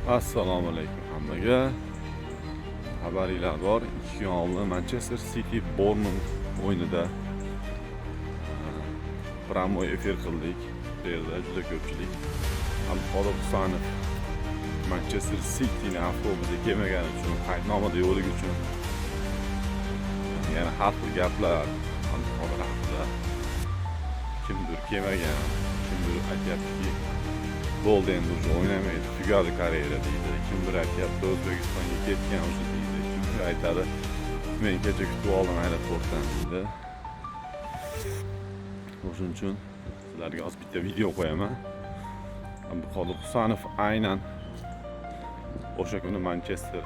Assalomu alaykum hammaga. Xabaringlar bor. 2 kun oldin Manchester City Bournemouth o'yinida promo efir qildik. Bu yerda juda ko'pchilik Abduqodir Husanov Manchester City'ning avtobusga kelmagani uchun, qaydnomada yo'ligi uchun yana har xil gaplar Abduqodir haqida. Kimdir kelmagan, kimdir aytyaptiki bo'ldi endi o'sha o'ynamaydi, tugadi karyera deydi. Kimdir aytyapti O'zbekistonga ketgan o'sha deydi. Kimdir aytadi men kecha kutib oldim aeroportdan deydi. O'shuning uchun sizlarga hozir bitta video qo'yaman. Abduqodir Husanov aynan o'sha kuni Manchester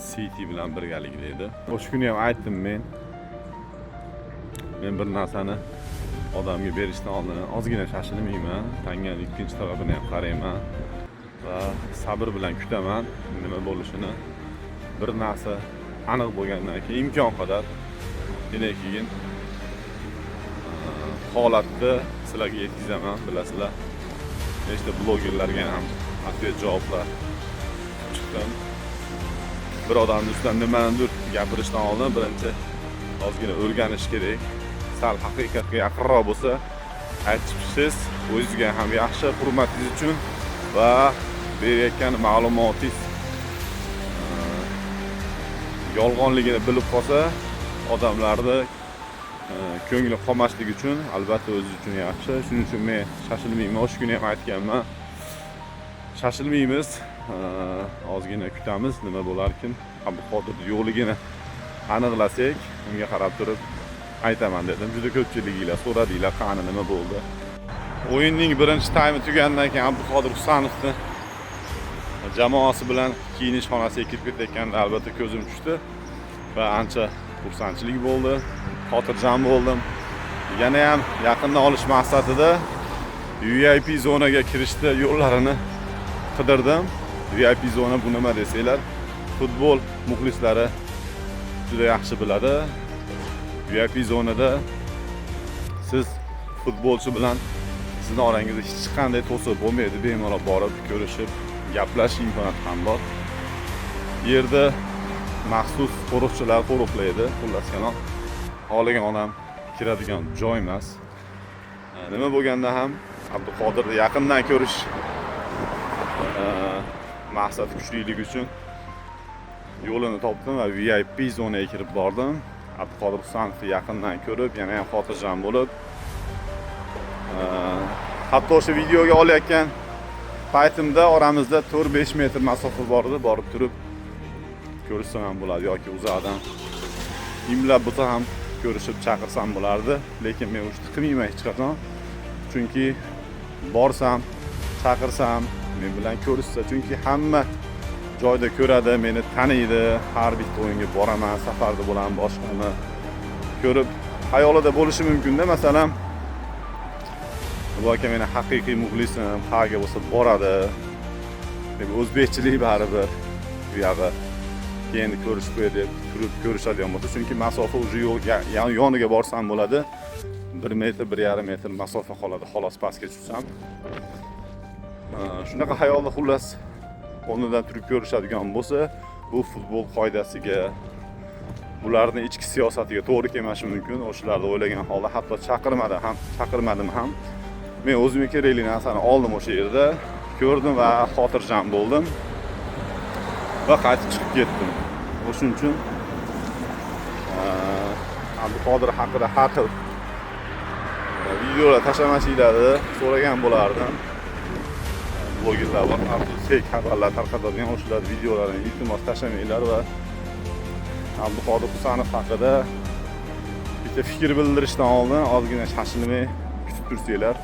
City bilan birgalikda edi. O'sha kuni ham aytdim men bir narsani odamga berishdan oldin ozgina shoshilmayman, tanganing ikkinchi tarafini ham qarayman va sabr bilan kutaman nima bo'lishini. Bir narsa aniq bo'lgandan keyin imkon qadar keyin holatni sizlarga yetkazaman, bilasizlar. Nechta blogerlarga ham atvet javoblar chiqdim. Bir odamning ustidan nimanidir gapirishdan oldin birinchi ozgina o'rganish kerak. Sal haqiqatga yaqinroq bo'lsa aytishsiz, o'zingizga ham yaxshi, hurmatingiz uchun va berayotgan ma'lumotingiz yolg'onligini bilib qolsa odamlarni ko'ngli qolmasligi uchun albatta o'zi uchun yaxshi. Shuning uchun men shoshilmayman. O'sha kuni ham aytganman. Shoshilmaymiz. Ozgina kutamiz, nima bo'larkin. Abduqodir yo'ligini aniqlasak, unga qarab turib aytaman dedim. Juda ko'pchiliklar so'radinglar, qani nima bo'ldi. O'yinning birinchi taymi tugandan keyin Abduqodir Husanovni jamoasi bilan kiyinish xonasiga kirib ketayotganda albatta ko'zim tushdi va ancha xursandchilik bo'ldi. Xotirjam bo'ldim. Yana ham yaqindan olish maqsadida VIP zonaga kirishda yo'llarini qidirdim. VIP zona bu nima desanglar, futbol muxlislari juda yaxshi biladi. VIP zonada siz futbolchi bilan sizning orangizda hech qanday to'siq bo'lmaydi, bemalol borib ko'rishib, gaplashish imkoniyati ham bor. Bu yerda maxsus qo'riqchilar qo'riqlaydi, xullas kalom. Xohlagan odam kiradigan joy emas. Nima bo'lganda ham Abduqodirni yaqindan ko'rish maqsad kuchliligi uchun yo'lini topdim va VIP zonaga kirib bordim. Abduqodir Husanovni yaqindan ko'rib, yana ham xotirjam bo'lib, hatto o'sha videoga olayotgan paytimda oramizda 4-5 metr masofa bor edi, borib turib ko'rishsam ham bo'ladi yoki uzoqdan imlab bo'lsa ham ko'rishib chaqirsam bo'lardi, lekin men ushni qilmayman hech qachon. Chunki borsam, chaqirsam, men bilan ko'rishsa, chunki hamma joyda ko'radi, meni taniydi, har bitta o'yinga boraman, safarda bo'laman, boshqani ko'rib xayolida bo'lishi mumkin-da, masalan, bu aka meni haqiqiy muxlisim, qayerga bo'lsa boradi. Deb o'zbekchilik baribir bu yog'i keyin ko'rishib qo'yadi deb turib ko'rishadigan bo'lsa, chunki masofa o'sha yo'l yoniga borsam bo'ladi. 1 metr, 1,5 metr masofa qoladi, xolos pastga tushsam. Shunaqa xayolda xullas o'rnidan turib ko'rishadigan bo'lsa, bu futbol qoidasiga, ularning ichki siyosatiga to'g'ri kelmashi mumkin. O'shalarni o'ylagan holda hatto chaqirmadim ham. Men o'zimga kerakli narsani oldim o'sha yerda, ko'rdim va xotirjam bo'ldim va qaytib chiqib ketdim. O'shuning uchun Abduqodir haqida har xil videolar tashlamasliklarini so'ragan bo'lardim. Blogerlar bor, fake xabarlar tarqatadigan o'shalar videolarini iltimos tashlamanglar va Abduqodir Husanov haqida bitta fikr bildirishdan oldin ozgina shoshilmay kutib tursanglar,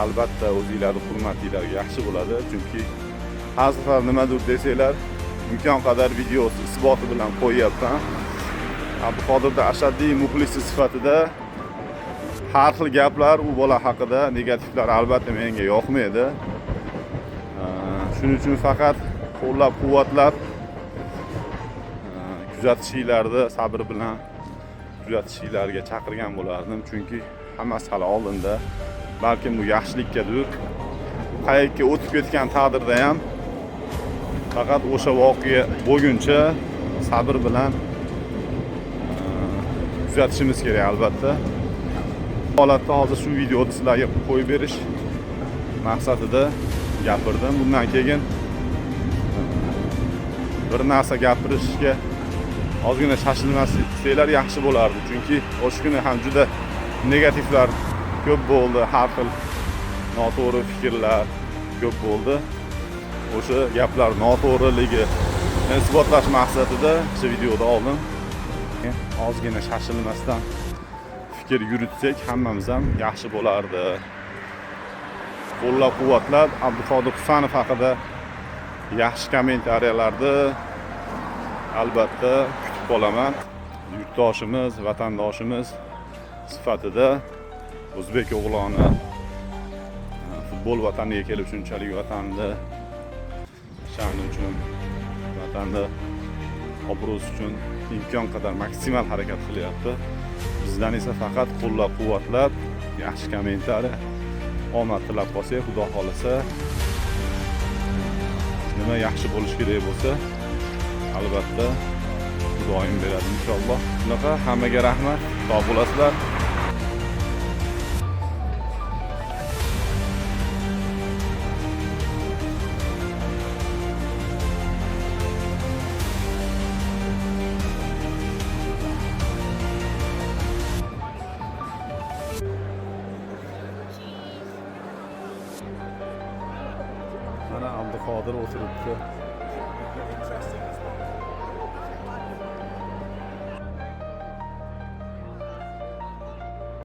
albatta o'zingizlarning hurmatingizga yaxshi bo'ladi. Chunki har safar nimadir desanglar, imkon qadar videosi isboti bilan qo'yyapman. Abduqodirning ashaddiy muxlisi sifatida har xil gaplar u bola haqida, negativlar albatta menga yoqmaydi. Shuning uchun faqat qo'llab-quvvatlab kuzatishinglarni sabr bilan kuzatishinglarga chaqirgan bo'lardim. Chunki hammasi hali oldinda. Balkim bu yaxshilikkadir. Qayerga o'tib ketgan taqdirda ham Faqat o'sha voqea bo'lguncha sabr bilan kuzatishimiz kerak albatta. Holatda hozir shu videoni sizlarga qo'yib berish maqsadida gapirdim. Bundan keyin bir narsa gapirishga ozgina shoshilmasanglar yaxshi bo'lardi. Chunki o'sha kuni ham juda negativlar ko'p bo'ldi, har xil noto'g'ri fikrlar ko'p bo'ldi. O'sha gaplar noto'g'riligi isbotlash maqsadida shu videoda oldim. Ozgina shoshilmasdan fikr yuritsak hammamiz ham yaxshi bo'lardi. Qo'llab-quvvatlab Abduqodir Husanov haqida yaxshi kommentariyalarni albatta kutib qolaman. Yurtdoshimiz, vatandoshimiz sifatida o'zbek o'g'loni futbol vataniga kelib shunchalik vatanni sha'ni uchun, vatanni obro'si uchun imkon qadar maksimal harakat qilyapti. Bizdan esa faqat qo'llab-quvvatlab, yaxshi kommentariya, omad tilab qolsak, xudo xolasa nima yaxshi bo'lish kerak bo'lsa, albatta Xudoyim beradi inshaalloh. Shunaqa, hammaga rahmat, sog' bo'lasizlar. Mana Abduqodir o'tiribdi.